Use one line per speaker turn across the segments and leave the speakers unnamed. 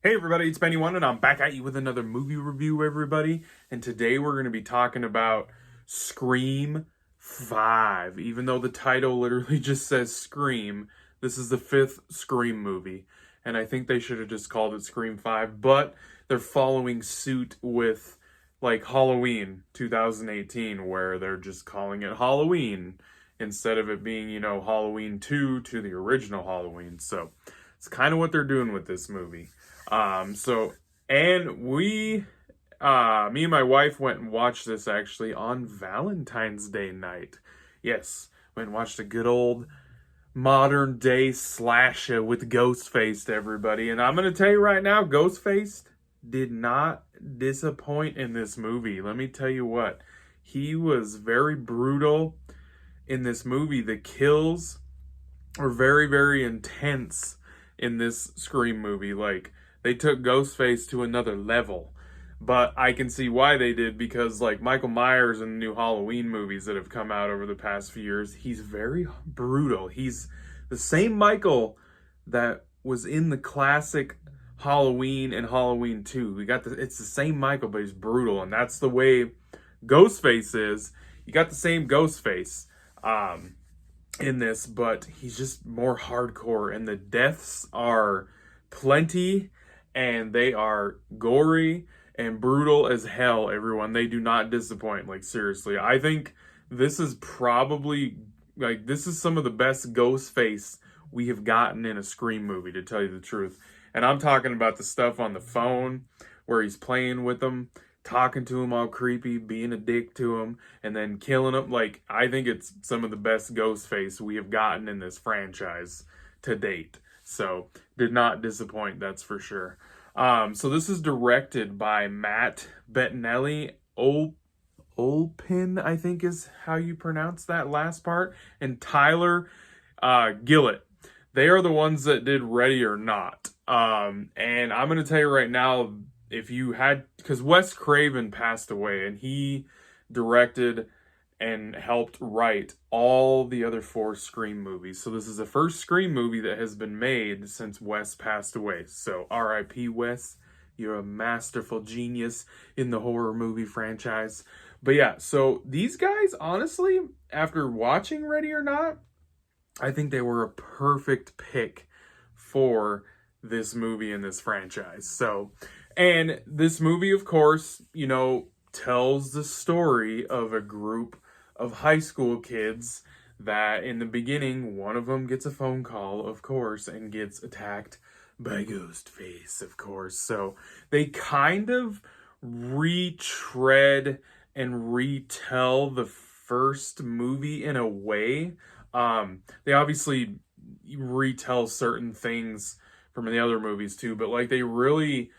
Hey everybody, it's Benny One, and I'm back at you with another movie review, everybody. And today we're going to be talking about Scream 5. Even though the title literally just says Scream, this is the fifth Scream movie. And I think they should have just called it Scream 5, but they're following suit with like Halloween 2018, where they're just calling it Halloween instead of it being, Halloween 2 to the original Halloween. So it's kind of what they're doing with this movie. And me and my wife went and watched this actually on Valentine's Day night. Yes, went and watched a good old modern day slasher with Ghostface to everybody. And I'm going to tell you right now, Ghostface did not disappoint in this movie. Let me tell you what, he was very brutal in this movie. The kills are very, very intense in this Scream movie. Like, they took Ghostface to another level. But I can see why they did, because like Michael Myers in the new Halloween movies that have come out over the past few years, he's very brutal. He's the same Michael that was in the classic Halloween and Halloween 2. It's the same Michael, but he's brutal, and that's the way Ghostface is. You got the same Ghostface in this, but he's just more hardcore, and the deaths are plenty, and they are gory and brutal as hell, everyone. They do not disappoint, like, seriously. I think this is probably, this is some of the best Ghostface we have gotten in a Scream movie, to tell you the truth. And I'm talking about the stuff on the phone where he's playing with them, talking to him all creepy, being a dick to him, and then killing him. Like, I think it's some of the best Ghostface we have gotten in this franchise to date. So, did not disappoint, that's for sure. So this is directed by Matt Bettinelli. Olpin, I think is how you pronounce that last part. And Tyler Gillett. They are the ones that did Ready or Not. And I'm going to tell you right now, because Wes Craven passed away, and he directed and helped write all the other 4 Scream movies. So this is the first Scream movie that has been made since Wes passed away. So R.I.P. Wes, you're a masterful genius in the horror movie franchise. But yeah, so these guys, honestly, after watching Ready or Not, I think they were a perfect pick for this movie and this franchise. So, and this movie, of course, tells the story of a group of high school kids that in the beginning, one of them gets a phone call, of course, and gets attacked by Ghostface, of course. So they kind of retread and retell the first movie in a way. They obviously retell certain things from the other movies too, but like they really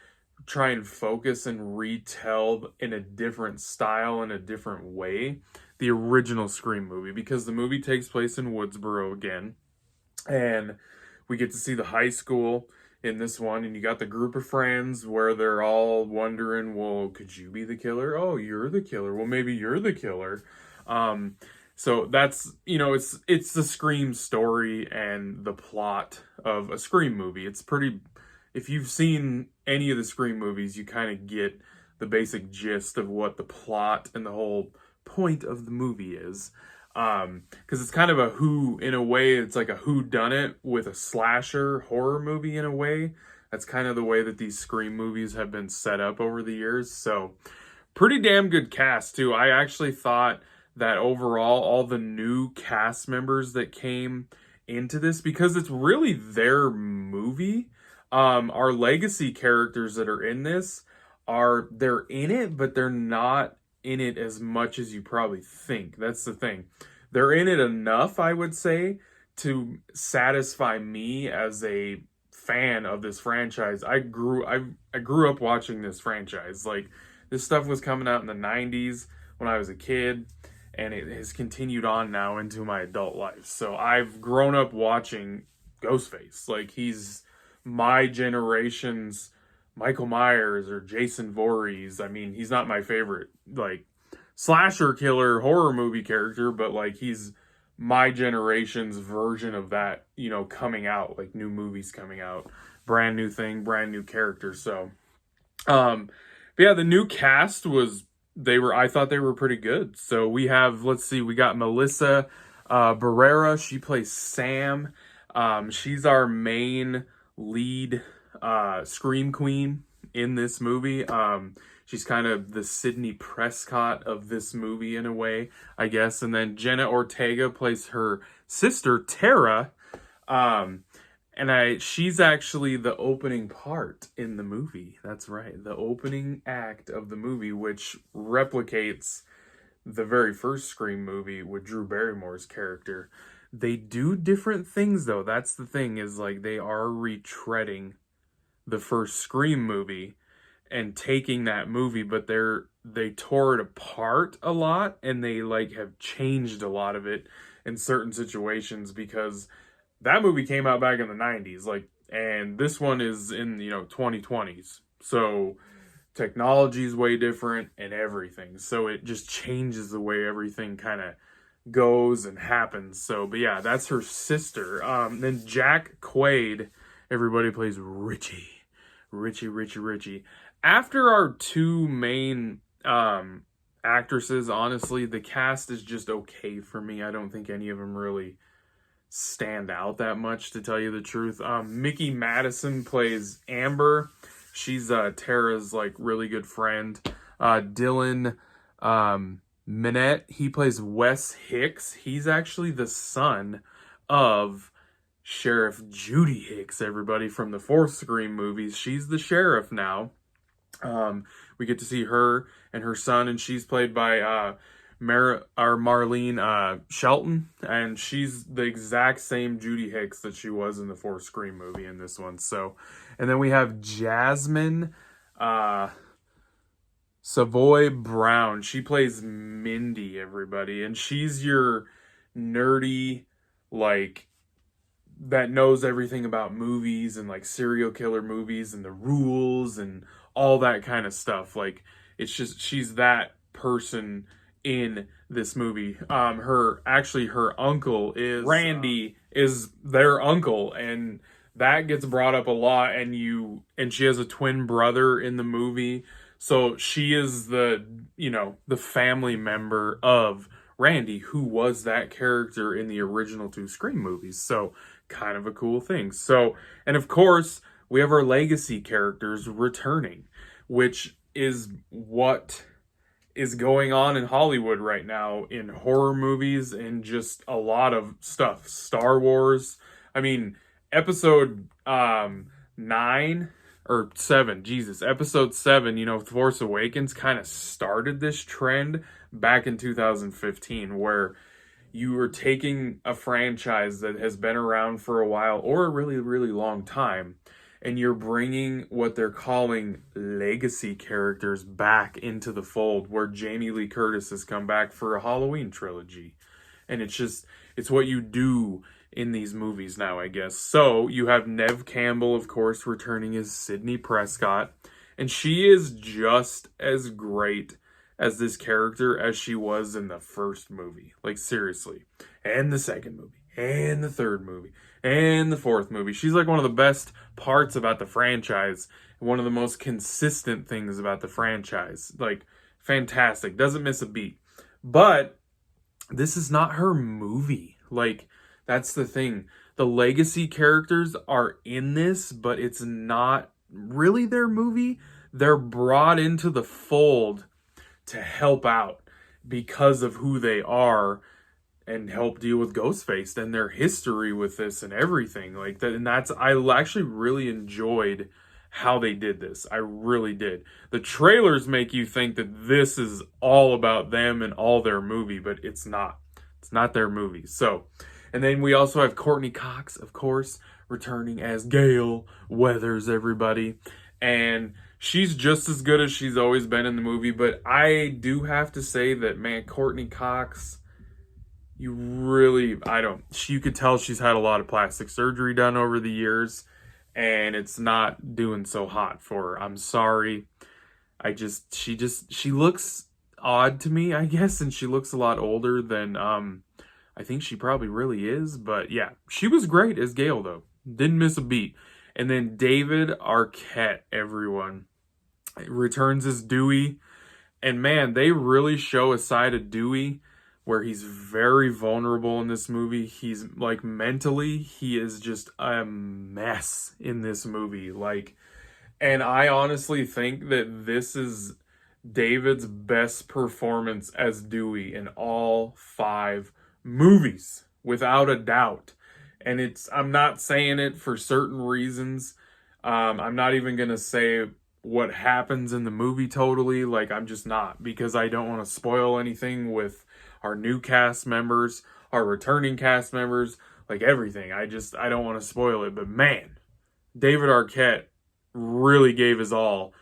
try and focus and retell in a different style, in a different way, the original Scream movie, because the movie takes place in Woodsboro again, and we get to see the high school in this one, and you got the group of friends where they're all wondering, well, could you be the killer? Oh, you're the killer. Well, maybe you're the killer. So that's, it's the Scream story and the plot of a Scream movie. It's pretty, if you've seen any of the Scream movies, you kind of get the basic gist of what the plot and the whole point of the movie is. Because it's kind of in a way, it's like a whodunit with a slasher horror movie in a way. That's kind of the way that these Scream movies have been set up over the years. So, pretty damn good cast, too. I actually thought that overall, all the new cast members that came into this, because it's really their movie, our legacy characters that are in this, they're in it, but they're not in it as much as you probably think. That's the thing. They're in it enough, I would say, to satisfy me as a fan of this franchise. I grew up watching this franchise. Like, this stuff was coming out in the 90s when I was a kid, and it has continued on now into my adult life. So I've grown up watching Ghostface. Like, he's my generation's Michael Myers or Jason Voorhees. I mean, he's not my favorite, like, slasher killer horror movie character, but, like, he's my generation's version of that, coming out, like, new movies coming out. brand new thing, brand new character. So, but yeah, the new cast I thought they were pretty good. So we have, let's see, we got Melissa Barrera. She plays Sam. She's our main lead scream queen in this movie. She's kind of the Sidney Prescott of this movie in a way, I guess. And then Jenna Ortega plays her sister, Tara. She's actually the opening part in the movie. That's right. The opening act of the movie, which replicates the very first Scream movie with Drew Barrymore's character. They do different things, though. That's the thing, is like they are retreading the first Scream movie and taking that movie, but they tore it apart a lot, and they like have changed a lot of it in certain situations, because that movie came out back in the 90s, and this one is in, 2020s. So technology is way different and everything. So it just changes the way everything kind of goes and happens. So, but yeah, that's her sister. Then Jack Quaid, everybody plays Richie. After our two main actresses, honestly, the cast is just okay for me. I don't think any of them really stand out that much, to tell you the truth. Mickey Madison plays Amber. She's Tara's really good friend. Dylan Minette, he plays Wes Hicks. He's actually the son of Sheriff Judy Hicks, everybody, from the fourth Scream movies. She's the sheriff now. We get to see her and her son, and she's played by Marlene Shelton, and she's the exact same Judy Hicks that she was in the fourth Scream movie in this one. So, and then we have Jasmine Savoy Brown. She plays Mindy, everybody, and she's your nerdy, that knows everything about movies and serial killer movies and the rules and all that kind of stuff. It's just, she's that person in this movie. Her uncle is Randy, is their uncle, and that gets brought up a lot. And she has a twin brother in the movie, so she is the family member of Randy, who was that character in the original two Scream movies. So kind of a cool thing. So, and of course we have our legacy characters returning, which is what is going on in Hollywood right now in horror movies and just a lot of stuff. Star Wars. I mean, episode 9 or 7, episode 7, Force Awakens kind of started this trend back in 2015, where you were taking a franchise that has been around for a while or a really, really long time, and you're bringing what they're calling legacy characters back into the fold, where Jamie Lee Curtis has come back for a Halloween trilogy. And it's what you do in these movies now, I guess. So you have Neve Campbell, of course, returning as Sidney Prescott, and she is just as great as this character as she was in the first movie. Seriously. And the second movie. And the third movie. And the fourth movie. She's one of the best parts about the franchise. One of the most consistent things about the franchise. Fantastic. Doesn't miss a beat. But this is not her movie. That's the thing. The legacy characters are in this, but it's not really their movie. They're brought into the fold to help out because of who they are and help deal with Ghostface and their history with this and everything like that. And I actually really enjoyed how they did this. I really did. The trailers make you think that this is all about them and all their movie, but it's not. It's not their movie. So, and then we also have Courtney Cox, of course, returning as Gail Weathers, everybody. And she's just as good as she's always been in the movie, but I do have to say that, man, Courtney Cox, you could tell she's had a lot of plastic surgery done over the years, and it's not doing so hot for her. I'm sorry. She looks odd to me, I guess, and she looks a lot older than, I think she probably really is, but yeah, she was great as Gail, though. Didn't miss a beat. And then David Arquette, everyone, returns as Dewey. And man, they really show a side of Dewey where he's very vulnerable in this movie. He's like mentally, he is just a mess in this movie. Like, and I honestly think that this is David's best performance as Dewey in all 5 movies, without a doubt. And I'm not saying it for certain reasons. I'm not even going to say what happens in the movie totally. Like, I'm just not, because I don't want to spoil anything with our new cast members, our returning cast members, like everything. I don't want to spoil it. But man, David Arquette really gave his all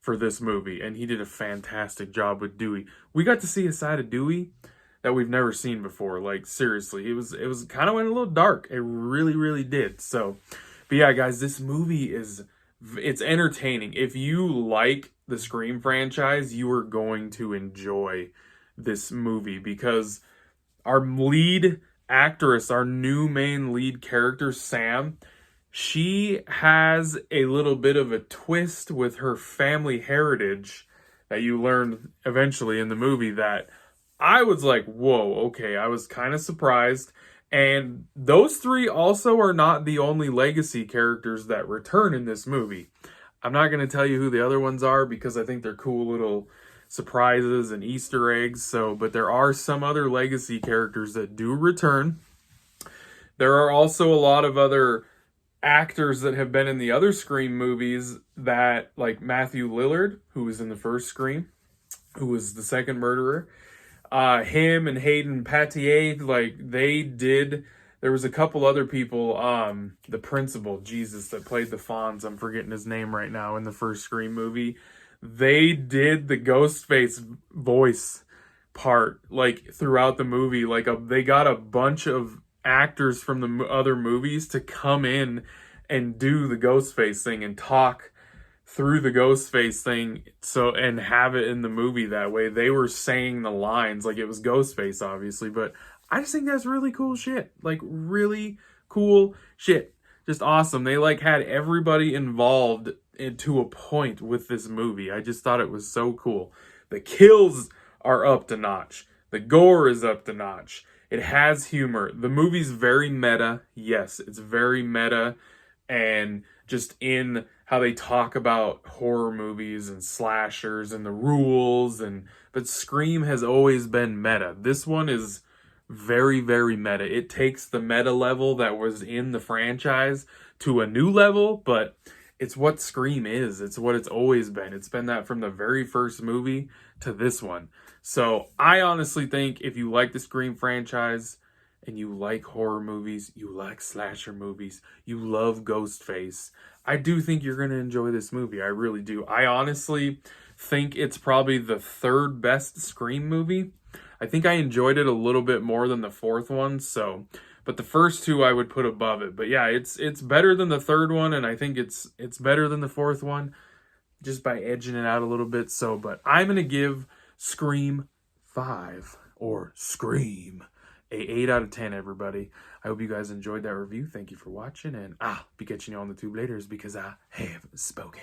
for this movie, and he did a fantastic job with Dewey. We got to see a side of Dewey that we've never seen before. Like, seriously, it was kind of went a little dark. It really, really did. So, but yeah, guys, this movie it's entertaining. If you like the Scream franchise, you are going to enjoy this movie, because our lead actress, our new main lead character, Sam, she has a little bit of a twist with her family heritage that you learn eventually in the movie that I was like, whoa, okay, I was kind of surprised. And those 3 also are not the only legacy characters that return in this movie. I'm not going to tell you who the other ones are, because I think they're cool little surprises and Easter eggs. So, but there are some other legacy characters that do return. There are also a lot of other actors that have been in the other Scream movies, that, like Matthew Lillard, who was in the first Scream, who was the second murderer. Him and Hayden Panettiere, like, there was a couple other people, the principal, Jesus, that played the Fonz, I'm forgetting his name right now, in the first Scream movie. They did the Ghostface voice part, like, throughout the movie. Like, they got a bunch of actors from the other movies to come in and do the Ghostface thing and talk through the Ghostface thing, so, and have it in the movie that way. They were saying the lines like it was Ghostface, obviously, but I just think that's really cool shit. Like, really cool shit. Just awesome. They like had everybody involved to a point with this movie. I just thought it was so cool. The kills are up to notch. The gore is up to notch. It has humor. The movie's very meta. Yes, it's very meta, and just in how they talk about horror movies and slashers and the rules, but Scream has always been meta. This one is very, very meta. It takes the meta level that was in the franchise to a new level, but it's what Scream is. It's what it's always been. It's been that from the very first movie to this one. So I honestly think if you like the Scream franchise and you like horror movies, you like slasher movies, you love Ghostface, I do think you're going to enjoy this movie. I really do. I honestly think it's probably the 3rd best Scream movie. I think I enjoyed it a little bit more than the 4th one, so, but the first 2 I would put above it. But yeah, it's better than the 3rd one, and I think it's better than the 4th one, just by edging it out a little bit. So, but I'm going to give Scream 5, or Scream, a 8 out of 10, everybody. I hope you guys enjoyed that review. Thank you for watching, and I'll be catching you on the tube later, because I have spoken.